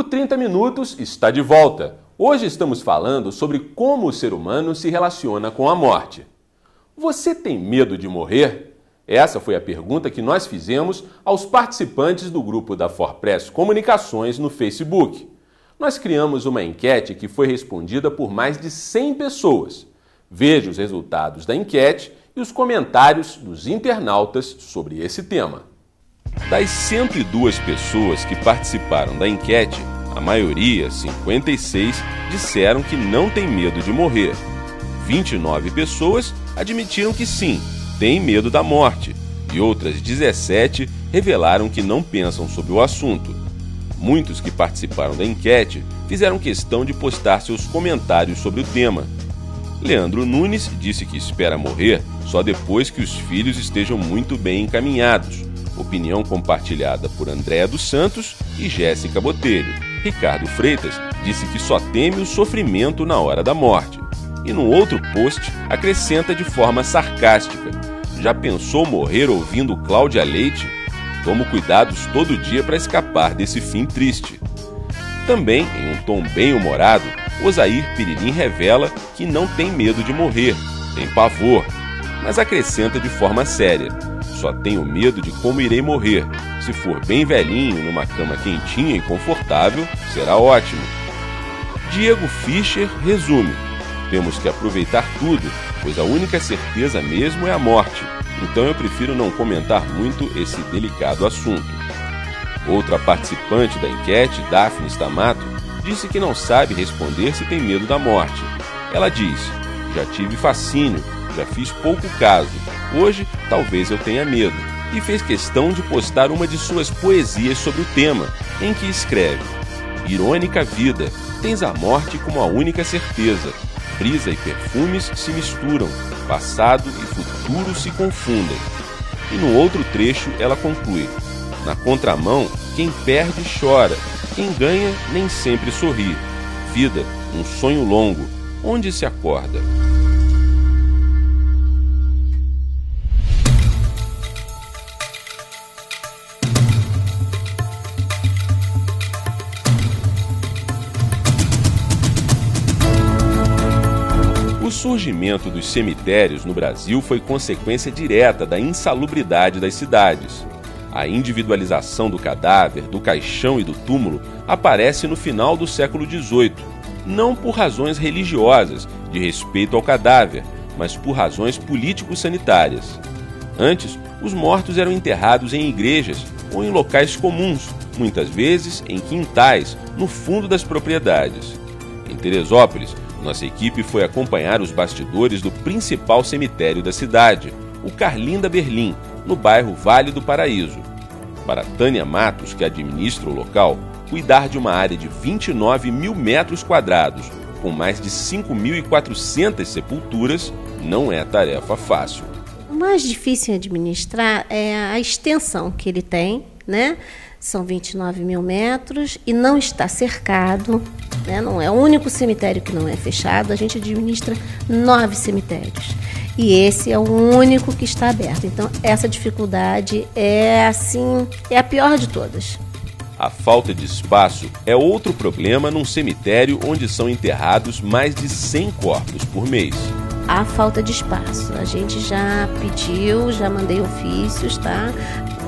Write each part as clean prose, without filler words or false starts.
O 30 Minutos está de volta. Hoje estamos falando sobre como o ser humano se relaciona com a morte. Você tem medo de morrer? Essa foi a pergunta que nós fizemos aos participantes do grupo da Forpress Comunicações no Facebook. Nós criamos uma enquete que foi respondida por mais de 100 pessoas. Veja os resultados da enquete e os comentários dos internautas sobre esse tema. Das 102 pessoas que participaram da enquete, a maioria, 56, disseram que não tem medo de morrer. 29 pessoas admitiram que sim, têm medo da morte, e outras 17 revelaram que não pensam sobre o assunto. Muitos que participaram da enquete fizeram questão de postar seus comentários sobre o tema. Leandro Nunes disse que espera morrer só depois que os filhos estejam muito bem encaminhados. Opinião compartilhada por Andréa dos Santos e Jéssica Botelho. Ricardo Freitas disse que só teme o sofrimento na hora da morte. E no outro post acrescenta de forma sarcástica: já pensou morrer ouvindo Cláudia Leite? Tomo cuidados todo dia para escapar desse fim triste. Também, em um tom bem humorado, Osair Piririm revela que não tem medo de morrer, tem pavor, mas acrescenta de forma séria: só tenho medo de como irei morrer. Se for bem velhinho, numa cama quentinha e confortável, será ótimo. Diego Fischer resume: temos que aproveitar tudo, pois a única certeza mesmo é a morte. Então eu prefiro não comentar muito esse delicado assunto. Outra participante da enquete, Daphne Stamato, disse que não sabe responder se tem medo da morte. Ela diz: já tive fascínio, já fiz pouco caso, hoje talvez eu tenha medo. E fez questão de postar uma de suas poesias sobre o tema, em que escreve: irônica vida, tens a morte como a única certeza. Brisa e perfumes se misturam, passado e futuro se confundem. E no outro trecho ela conclui: na contramão, quem perde chora, quem ganha nem sempre sorri. Vida, um sonho longo, onde se acorda. O surgimento dos cemitérios no Brasil foi consequência direta da insalubridade das cidades. A individualização do cadáver, do caixão e do túmulo aparece no final do século XVIII, não por razões religiosas, de respeito ao cadáver, mas por razões político-sanitárias. Antes, os mortos eram enterrados em igrejas ou em locais comuns, muitas vezes em quintais, no fundo das propriedades. Em Teresópolis, nossa equipe foi acompanhar os bastidores do principal cemitério da cidade, o Carlinda Berlim, no bairro Vale do Paraíso. Para Tânia Matos, que administra o local, cuidar de uma área de 29 mil metros quadrados, com mais de 5.400 sepulturas, não é tarefa fácil. O mais difícil em administrar é a extensão que ele tem, né? São 29 mil metros e não está cercado, né? Não é o único cemitério que não é fechado, a gente administra 9 cemitérios. E esse é o único que está aberto. Então, essa dificuldade é a pior de todas. A falta de espaço é outro problema num cemitério onde são enterrados mais de 100 corpos por mês. A falta de espaço. A gente já pediu, já mandei ofícios, tá?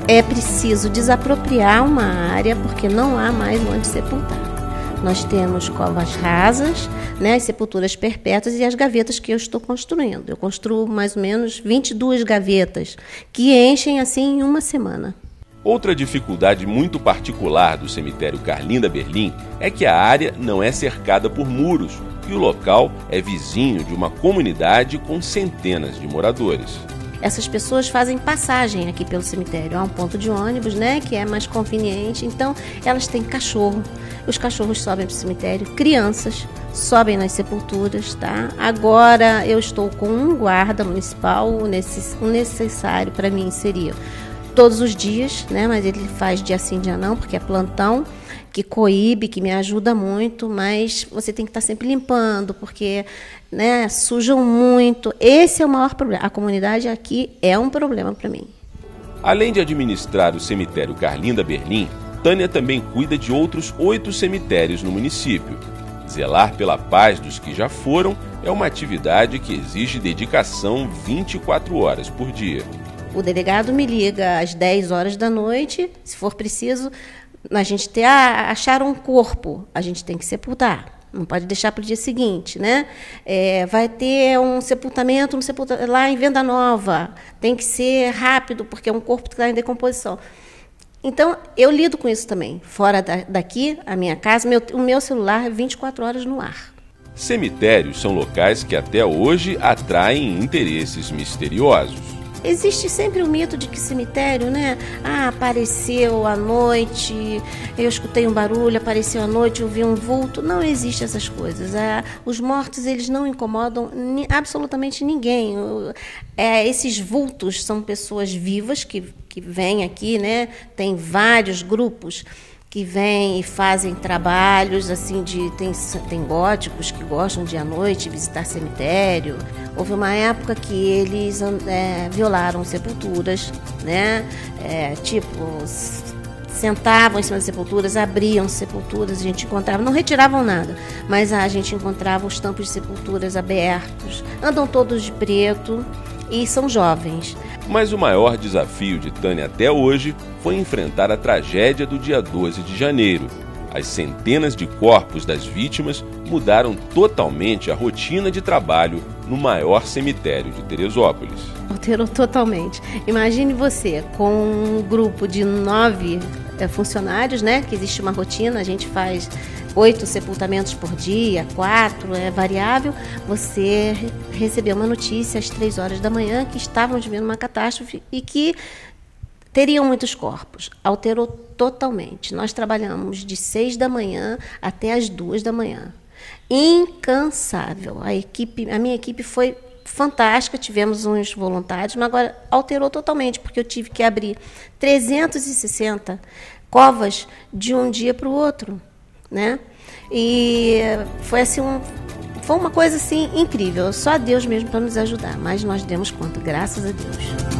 É preciso desapropriar uma área porque não há mais onde sepultar. Nós temos covas rasas, né, as sepulturas perpétuas e as gavetas que eu estou construindo. Eu construo mais ou menos 22 gavetas, que enchem assim em uma semana. Outra dificuldade muito particular do cemitério Carlinda Berlim é que a área não é cercada por muros e o local é vizinho de uma comunidade com centenas de moradores. Essas pessoas fazem passagem aqui pelo cemitério. Há um ponto de ônibus, né, que é mais conveniente. Então, elas têm cachorro. Os cachorros sobem para o cemitério. Crianças sobem nas sepulturas, tá? Agora, eu estou com um guarda municipal. O necessário para mim seria todos os dias, né? Mas ele faz dia sim, dia não, porque é plantão, que coíbe, que me ajuda muito, mas você tem que estar sempre limpando, porque, né, sujam muito. Esse é o maior problema. A comunidade aqui é um problema para mim. Além de administrar o cemitério Carlinda Berlim, Tânia também cuida de outros 8 cemitérios no município. Zelar pela paz dos que já foram é uma atividade que exige dedicação 24 horas por dia. O delegado me liga às 10 horas da noite, se for preciso, a gente acharam um corpo, a gente tem que sepultar. Não pode deixar para o dia seguinte, né? Vai ter um sepultamento lá em Venda Nova. Tem que ser rápido, porque é um corpo que está em decomposição. Então, eu lido com isso também. Fora daqui, a minha casa, o meu celular é 24 horas no ar. Cemitérios são locais que até hoje atraem interesses misteriosos. Existe sempre o mito de que cemitério, né? Apareceu à noite, eu escutei um barulho, apareceu à noite, eu vi um vulto. Não existe essas coisas. Os mortos, eles não incomodam absolutamente ninguém. Esses vultos são pessoas vivas que vêm aqui, né? Tem vários grupos que vêm e fazem trabalhos, assim, tem góticos que gostam de à noite visitar cemitério. Houve uma época que eles violaram sepulturas, né? Sentavam em cima das sepulturas, abriam sepulturas, a gente encontrava, não retiravam nada, mas a gente encontrava os tampos de sepulturas abertos, andam todos de preto e são jovens. Mas o maior desafio de Tânia até hoje foi enfrentar a tragédia do dia 12 de janeiro. As centenas de corpos das vítimas mudaram totalmente a rotina de trabalho no maior cemitério de Teresópolis. Alterou totalmente. Imagine você com um grupo de 9 funcionários, né? Que existe uma rotina, a gente faz 8 sepultamentos por dia, 4, é variável. Você recebeu uma notícia às 3 horas da manhã que estávamos vivendo uma catástrofe e que teriam muitos corpos. Alterou totalmente. Nós trabalhamos de 6 da manhã até as 2 da manhã. Incansável. A minha equipe foi fantástica, tivemos uns voluntários, mas agora alterou totalmente, porque eu tive que abrir 360 covas de um dia para o outro, né? E foi assim foi uma coisa assim incrível. Só Deus mesmo para nos ajudar, mas nós demos conta, graças a Deus.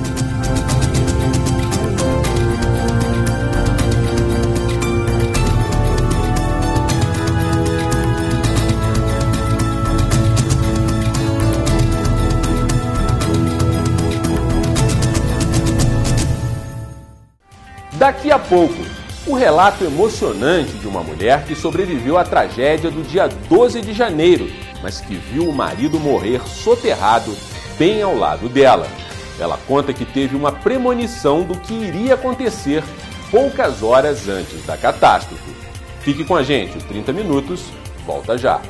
Daqui a pouco, o relato emocionante de uma mulher que sobreviveu à tragédia do dia 12 de janeiro, mas que viu o marido morrer soterrado bem ao lado dela. Ela conta que teve uma premonição do que iria acontecer poucas horas antes da catástrofe. Fique com a gente, o 30 Minutos volta já.